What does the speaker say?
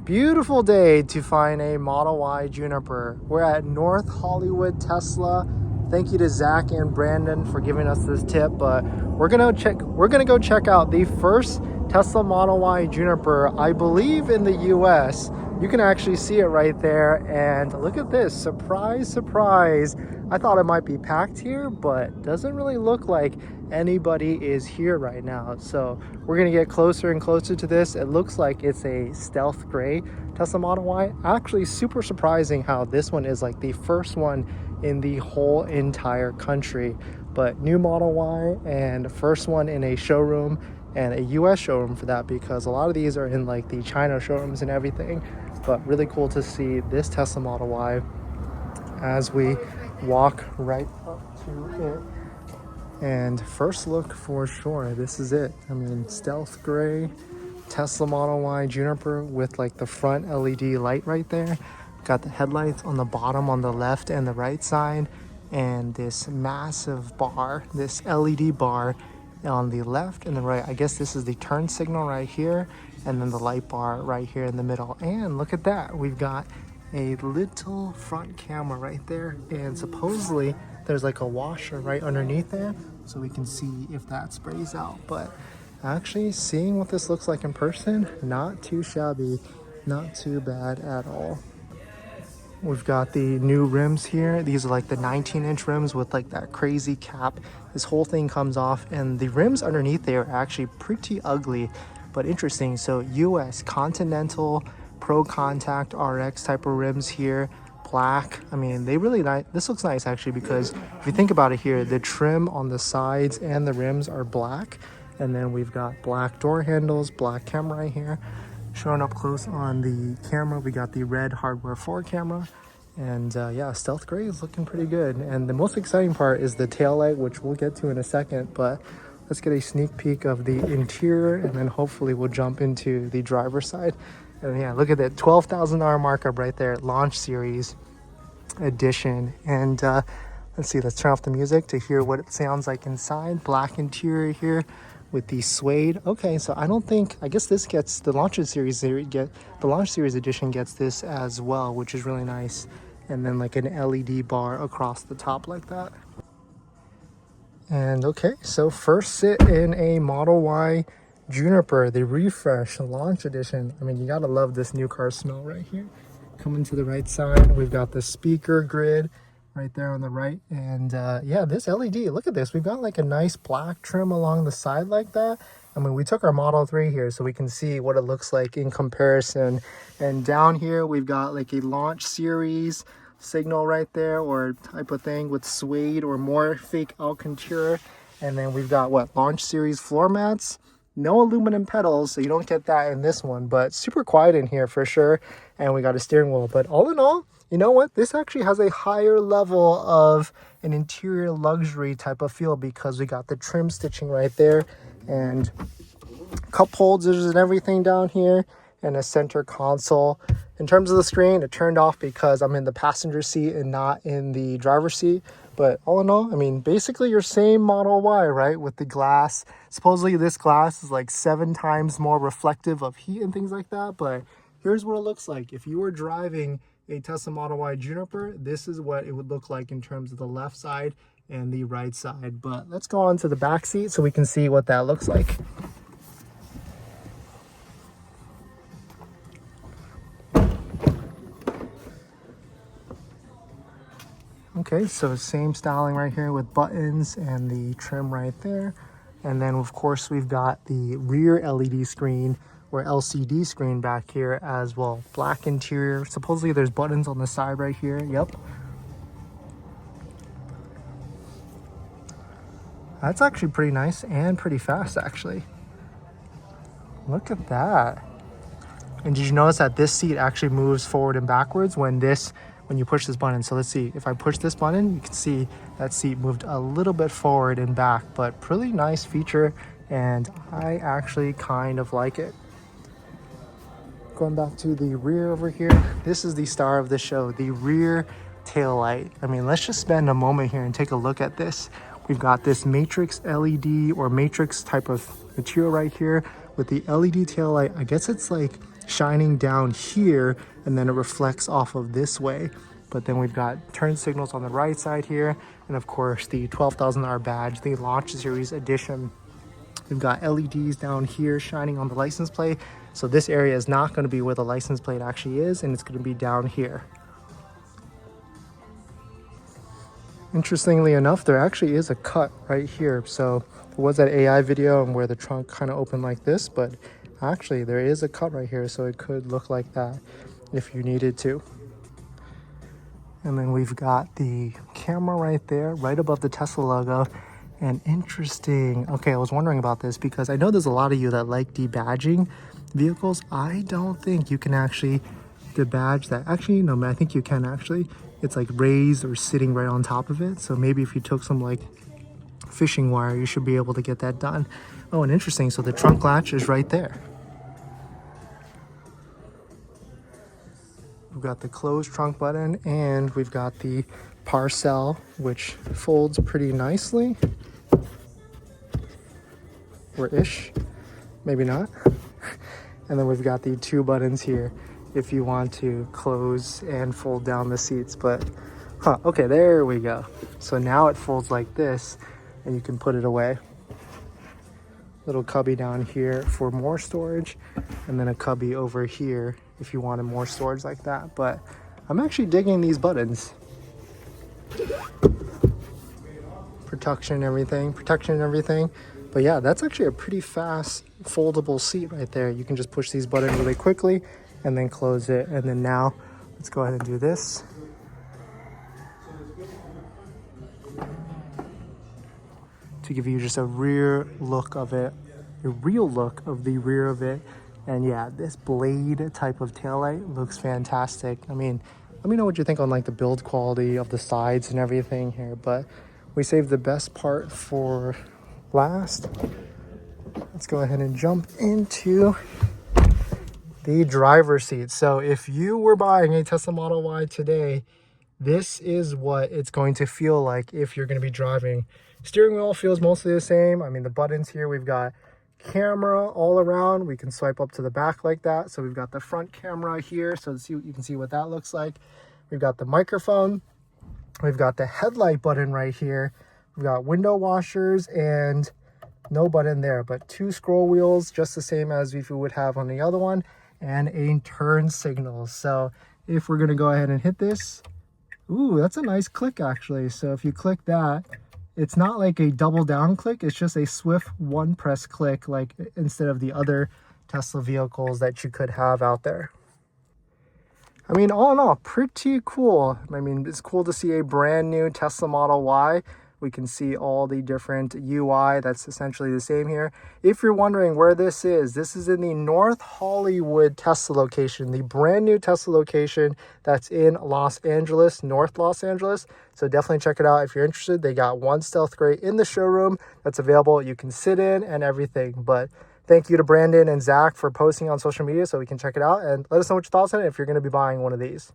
Beautiful day to find a Model Y Juniper. We're at North Hollywood Tesla. Thank you to Zach and Brandon for giving us this tip, but we're gonna go check out the first Tesla Model Y Juniper, I believe, in the US. You can actually see it right there, and look at this, surprise, surprise. I thought it might be packed here, but doesn't really look like anybody is here right now. So we're gonna get closer and closer to this. It looks like it's a stealth gray Tesla Model Y. Actually super surprising how this one is like the first one in the whole entire country. But new Model Y and first one in a showroom, and a US showroom for that, because a lot of these are in like the China showrooms and everything. But really cool to see this Tesla Model Y as we walk right up to it. And first look for sure, this is it. I mean, stealth gray Tesla Model Y Juniper with like the front LED light right there. Got the headlights on the bottom on the left and the right side, and this massive bar, this LED bar on the left and the right. I guess this is the turn signal right here, and then the light bar right here in the middle. And look at that, we've got a little front camera right there, and supposedly there's like a washer right underneath there, so we can see if that sprays out. But actually seeing what this looks like in person, not too shabby, not too bad at all. We've got the new rims here. These are like the 19-inch rims with like that crazy cap. This whole thing comes off, and the rims underneath there are actually pretty ugly, but interesting. So US Continental Pro Contact RX type of rims here, black. I mean, they really nice. This looks nice actually, because if you think about it here, the trim on the sides and the rims are black, and then we've got black door handles, black camera right here. Showing up close on the camera, we got the red hardware 4 camera, and yeah, stealth gray is looking pretty good. And the most exciting part is the tail light, which we'll get to in a second, but let's get a sneak peek of the interior, and then hopefully we'll jump into the driver's side. And yeah, look at that $12,000 markup right there, launch series edition. And let's see, let's turn off the music to hear what it sounds like inside. Black interior here with the suede. Okay, so I guess this gets the launch series edition gets this as well, which is really nice. And then like an LED bar across the top like that. And okay, so first sit in a Model Y Juniper, the refresh launch edition. I mean, you gotta love this new car smell right here. Coming to the right side, we've got the speaker grid right there on the right, and yeah, this LED, look at this, we've got like a nice black trim along the side like that. I mean, we took our Model 3 here so we can see what it looks like in comparison. And down here we've got like a launch series signal right there, or type of thing, with suede or more fake Alcantara. And then we've got what, launch series floor mats. No aluminum pedals, so you don't get that in this one, but super quiet in here for sure. And we got a steering wheel. But all in all, you know what? This actually has a higher level of an interior luxury type of feel, because we got the trim stitching right there, and cup holders and everything down here, and a center console. In terms of the screen, it turned off because I'm in the passenger seat and not in the driver's seat. But all in all, I mean, basically your same Model Y, right? With the glass. Supposedly this glass is like 7 times more reflective of heat and things like that. But here's what it looks like. If you were driving a Tesla Model Y Juniper, this is what it would look like in terms of the left side and the right side. But let's go on to the back seat so we can see what that looks like. Okay, so same styling right here with buttons and the trim right there. And then of course we've got the rear LED screen or LCD screen back here as well. Black interior. Supposedly there's buttons on the side right here. Yep. That's actually pretty nice and pretty fast actually. Look at that. And did you notice that this seat actually moves forward and backwards when you push this button? So let's see, if I push this button, you can see that seat moved a little bit forward and back, but pretty nice feature, and I actually kind of like it. Going back to the rear over here, this is the star of the show, the rear tail light. I mean, let's just spend a moment here and take a look at this. We've got this matrix LED or matrix type of material right here with the LED tail light. I guess it's like shining down here, and then it reflects off of this way. But then we've got turn signals on the right side here, and of course the $12,000 badge, the Launch Series Edition. We've got LEDs down here shining on the license plate. So this area is not going to be where the license plate actually is, and it's going to be down here. Interestingly enough, there actually is a cut right here. So it was that AI video and where the trunk kind of opened like this, but actually there is a cut right here. So it could look like that if you needed to. And then we've got the camera right there, right above the Tesla logo. And interesting. Okay, I was wondering about this because I know there's a lot of you that like debadging vehicles. I don't think you can actually debadge that. Actually, no, I think you can actually. It's like raised or sitting right on top of it. So maybe if you took some like fishing wire, you should be able to get that done. Oh, and interesting. So the trunk latch is right there. We've got the close trunk button, and we've got the parcel, which folds pretty nicely. Or ish, maybe not. And then we've got the two buttons here if you want to close and fold down the seats. But okay, there we go. So now it folds like this, and you can put it away. Little cubby down here for more storage, and then a cubby over here if you wanted more storage like that. But I'm actually digging these buttons. Protection and everything. But yeah, that's actually a pretty fast foldable seat right there. You can just push these buttons really quickly and then close it. And then now let's go ahead and do this. To give you just a rear look of it, a real look of the rear of it. And yeah, this blade type of taillight looks fantastic. I mean, let me know what you think on like the build quality of the sides and everything here, but we saved the best part for last. Let's go ahead and jump into the driver's seat. So if you were buying a Tesla Model Y today, this is what it's going to feel like if you're going to be driving. Steering wheel feels mostly the same. I mean, the buttons here, we've got camera all around. We can swipe up to the back like that. So we've got the front camera here, so you can see what that looks like. We've got the microphone. We've got the headlight button right here. We've got window washers and no button there, but two scroll wheels, just the same as if you would have on the other one, and a turn signal. So if we're gonna go ahead and hit this, ooh, that's a nice click actually. So if you click that, it's not like a double down click, it's just a swift one press click, like instead of the other Tesla vehicles that you could have out there. I mean, all in all, pretty cool. I mean, it's cool to see a brand new Tesla Model Y. We can see all the different UI that's essentially the same here. If you're wondering where this is in the North Hollywood Tesla location, the brand new Tesla location that's in Los Angeles, North Los Angeles. So definitely check it out if you're interested. They got one stealth gray in the showroom that's available. You can sit in and everything. But thank you to Brandon and Zach for posting on social media so we can check it out, and let us know what your thoughts on it if you're going to be buying one of these.